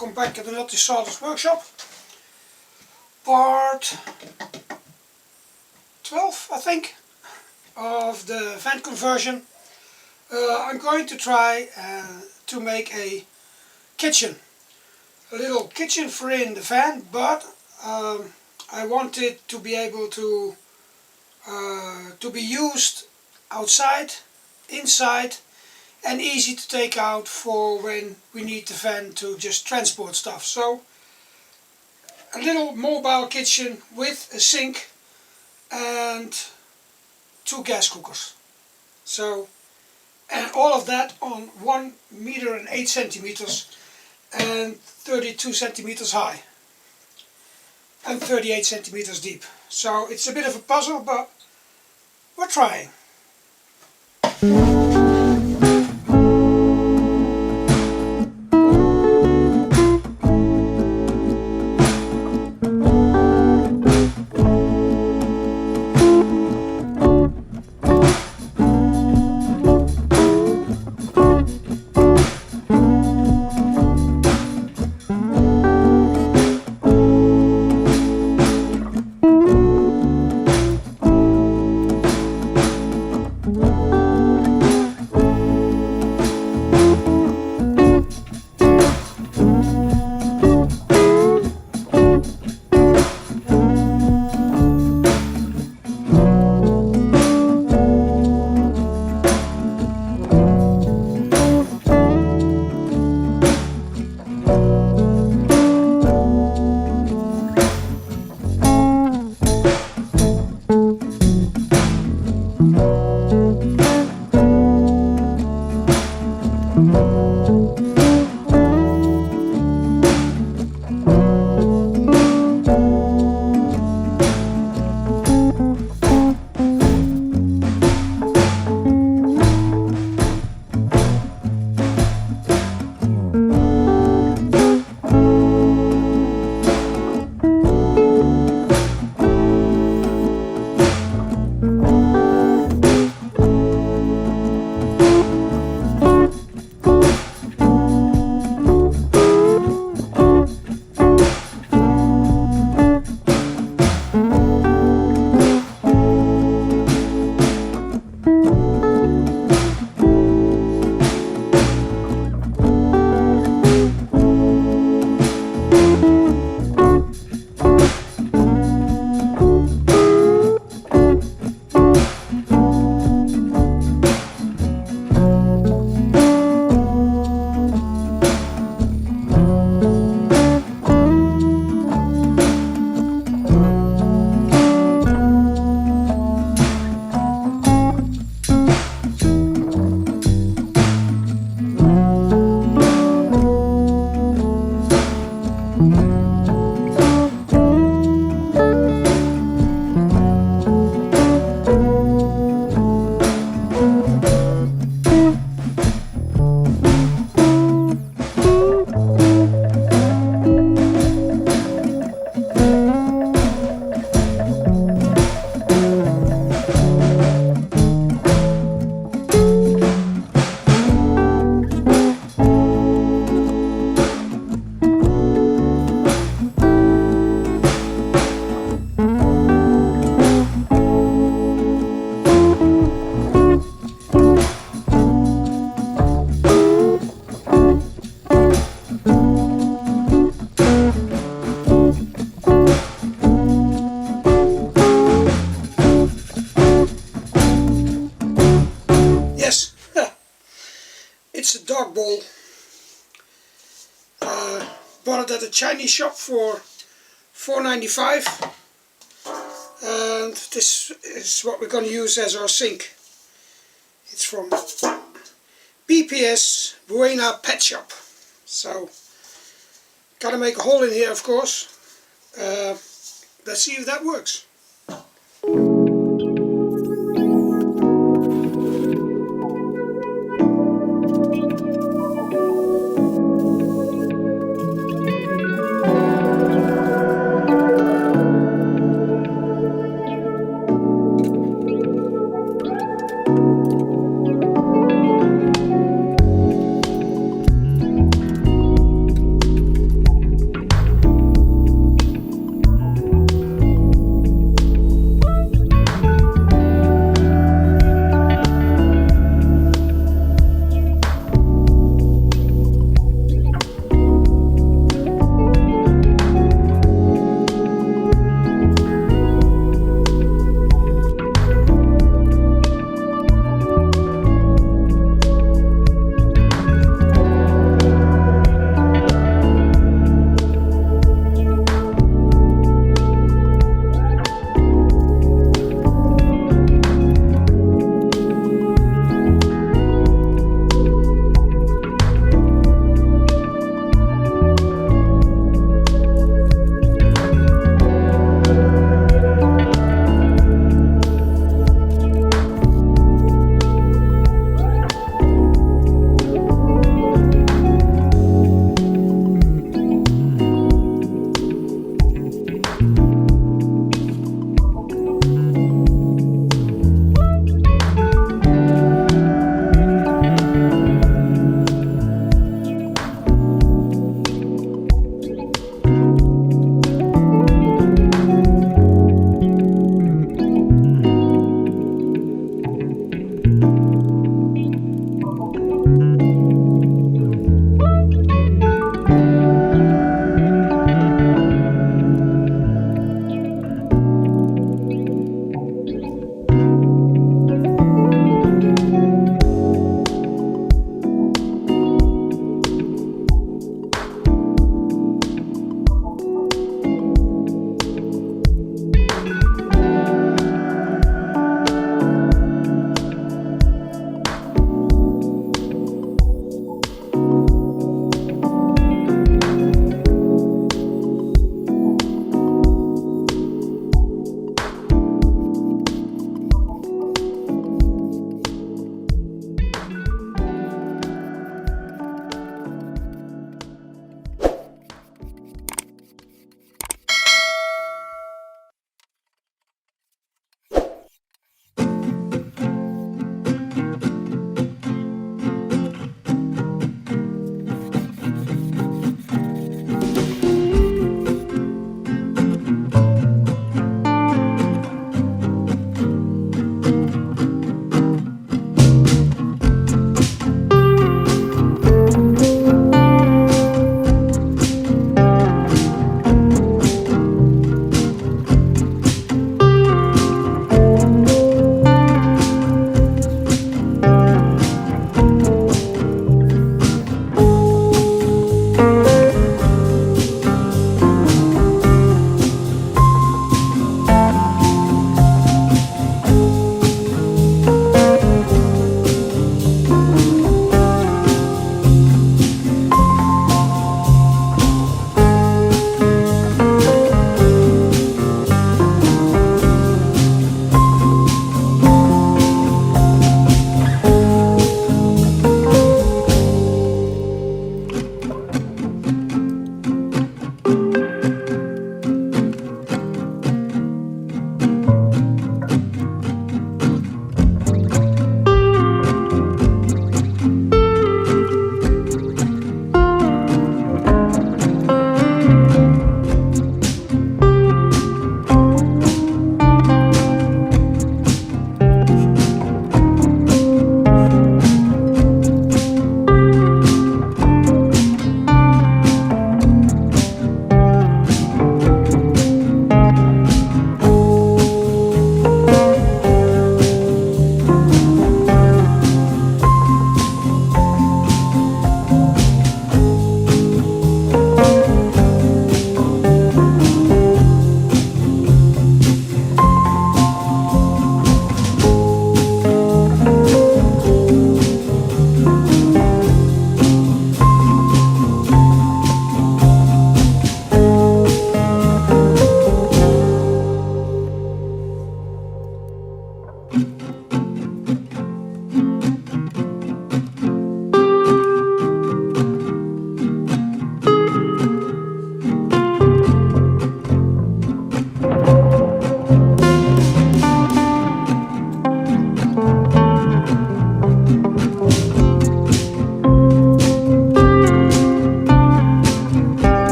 welcome back at the Just Sawdust workshop. Part 12, I think, of the van conversion. I'm going to try to make a kitchen. A little kitchen for in the van, but I want it to be able to be used outside, inside, and easy to take out for when we need the van to just transport stuff. So a little mobile kitchen with a sink and 2 gas cookers. So, and all of that on 1 meter and 8 centimeters and 32 centimeters high and 38 centimeters deep. So it's a bit of a puzzle, but we're trying. It's a dog bowl. Bought it at a Chinese shop for $4.95, and this is what we're going to use as our sink. It's from BPS Buena Pet Shop. So gotta make a hole in here, of course. Let's see if that works.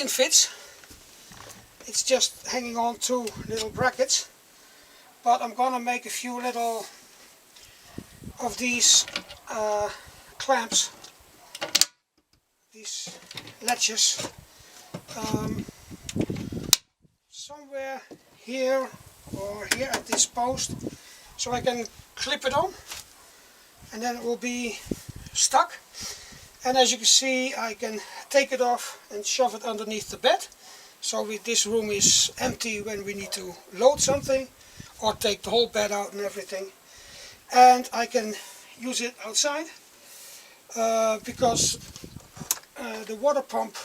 kitchen fits. It's just hanging on two little brackets, but I'm gonna make a few little of these clamps, these latches, somewhere here or here at this post, so I can clip it on and then it will be stuck. And as you can see, I can take it off and shove it underneath the bed, so this room is empty when we need to load something or take the whole bed out and everything. And I can use it outside because the water pump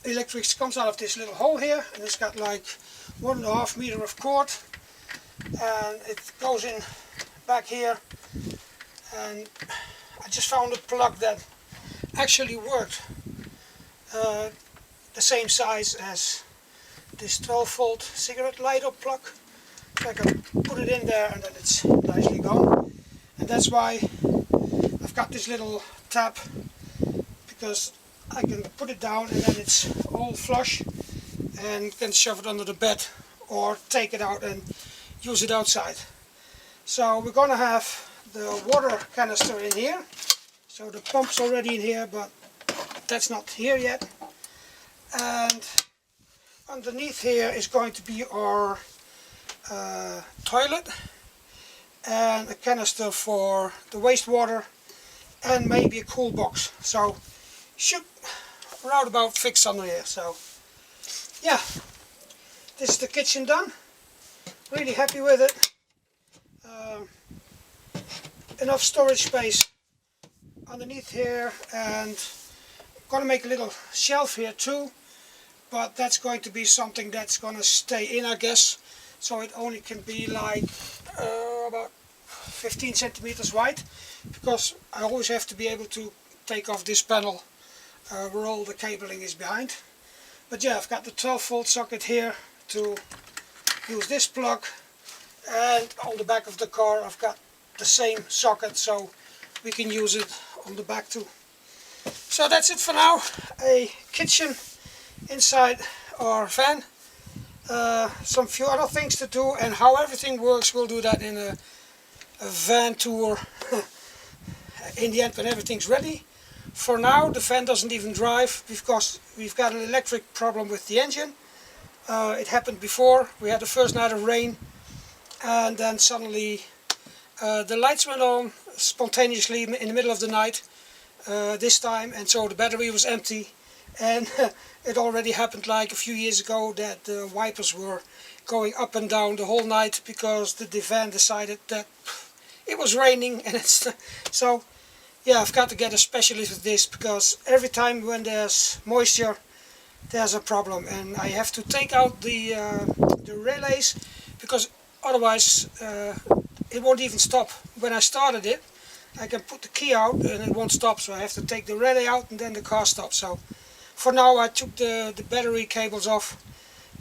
electrics comes out of this little hole here, and it's got like 1.5 meters of cord, and it goes in back here. And I just found a plug that actually worked, the same size as this 12-volt cigarette lighter plug. So I can put it in there and then it's nicely gone. And that's why I've got this little tab, because I can put it down and then it's all flush and can shove it under the bed or take it out and use it outside. So we're gonna have the water canister in here. So the pump's already in here, but that's not here yet. And underneath here is going to be our toilet and a canister for the wastewater and maybe a cool box. So should roundabout fix under here. So yeah, this is the kitchen done. Really happy with it. Enough storage space underneath here, and gonna make a little shelf here too, but that's going to be something that's gonna stay in, I guess. So it only can be like about 15 centimeters wide, because I always have to be able to take off this panel where all the cabling is behind. But yeah, I've got the 12-volt socket here to use this plug, and on the back of the car I've got the same socket, so we can use it on the back too. So that's it for now. A kitchen inside our van. Some few other things to do, and how everything works, we'll do that in a van tour in the end when everything's ready. For now the van doesn't even drive because we've got an electric problem with the engine. It happened before. We had the first night of rain, and then suddenly the lights went on spontaneously in the middle of the night this time, and so the battery was empty. And it already happened like a few years ago that the wipers were going up and down the whole night because the van decided that it was raining. And it's so yeah, I've got to get a specialist with this, because every time when there's moisture there's a problem, and I have to take out the relays, because otherwise it won't even stop. When I started it, I can put the key out and it won't stop, so I have to take the relay out and then the car stops. So for now I took the battery cables off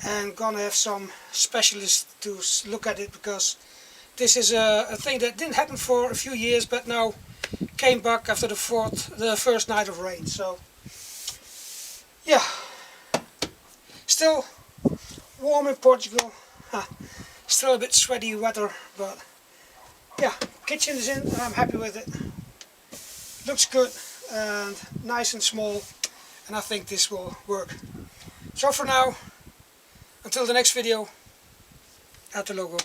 and gonna have some specialists to look at it, because this is a thing that didn't happen for a few years, but now came back after the first night of rain. So yeah, still warm in Portugal, still a bit sweaty weather, but yeah, kitchen is in and I'm happy with it. Looks good and nice and small, and I think this will work. So for now, until the next video, out the logo.